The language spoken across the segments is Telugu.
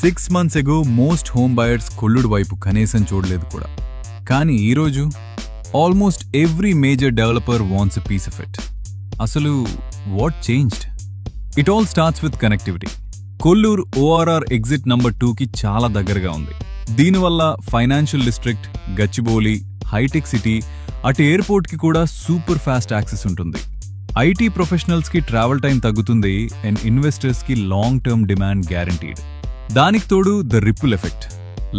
6 months ago most home buyers కొల్లుడు వైపు కనీసం చూడలేదు కూడా. కానీ ఈరోజు almost every major developer wants a piece of it. అసలు what changed? It all starts with connectivity. Kollur ORR exit number 2కి చాలా దగ్గరగా ఉంది. దీనివల్ల financial district, Gachibowli, hitech city, అటు ఎయిర్పోర్ట్కి కూడా సూపర్ ఫాస్ట్ యాక్సెస్ ఉంటుంది. ఐటీ ప్రొఫెషనల్స్కి ట్రావెల్ టైం తగ్గుతుంది అండ్ ఇన్వెస్టర్స్కి లాంగ్ టర్మ్ డిమాండ్ గ్యారంటీడ్. దానికి తోడు the ripple effect.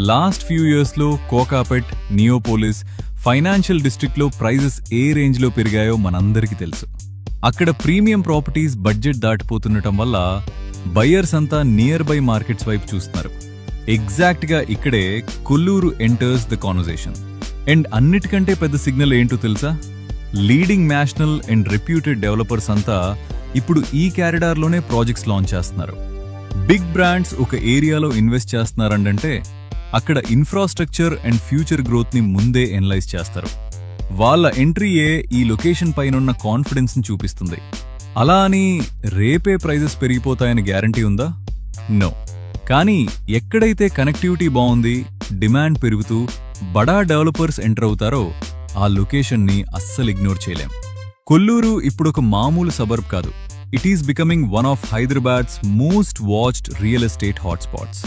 Last few ఇయర్స్లో కోకాపెట్, నియోపోలిస్, ఫైనాన్షియల్ డిస్ట్రిక్ట్లో ప్రైజెస్ ఏ రేంజ్లో పెరిగాయో మనందరికీ తెలుసు. అక్కడ ప్రీమియం ప్రాపర్టీస్ బడ్జెట్ దాటిపోతుండటం వల్ల బయ్యర్స్ అంతా నియర్ బై మార్కెట్స్ వైపు చూస్తున్నారు. ఎగ్జాక్ట్గా ఇక్కడే Kolluru enters the conversation. And అన్నిటికంటే పెద్ద సిగ్నల్ ఏంటో తెలుసా? Leading national and reputed developers అంతా ఇప్పుడు ఈ క్యారిడార్లోనే ప్రాజెక్ట్స్ లాంచ్ చేస్తున్నారు. బిగ్ బ్రాండ్స్ ఒక ఏరియాలో ఇన్వెస్ట్ చేస్తున్నారంటే అక్కడ ఇన్ఫ్రాస్ట్రక్చర్ అండ్ ఫ్యూచర్ గ్రోత్ని ముందే ఎనలైజ్ చేస్తారు. వాళ్ళ ఎంట్రీయే ఈ లొకేషన్ పైనున్న కాన్ఫిడెన్స్ని చూపిస్తుంది. అలా అని రేపే ప్రైజెస్ పెరిగిపోతాయని గ్యారంటీ ఉందా? నో. కానీ ఎక్కడైతే కనెక్టివిటీ బాగుంది, డిమాండ్ పెరుగుతూ బడా డెవలపర్స్ ఎంటర్ అవుతారో ఆ లొకేషన్ని అస్సలు ఇగ్నోర్ చేయలేం. కొల్లూరు ఇప్పుడొక మామూలు సబర్బ్ కాదు. It is becoming one of Hyderabad's most watched real estate hotspots.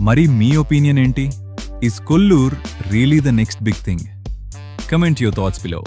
మరి మీ ఒపీనియన్ ఏంటి? Is Kollur really the next big thing? Comment your thoughts below.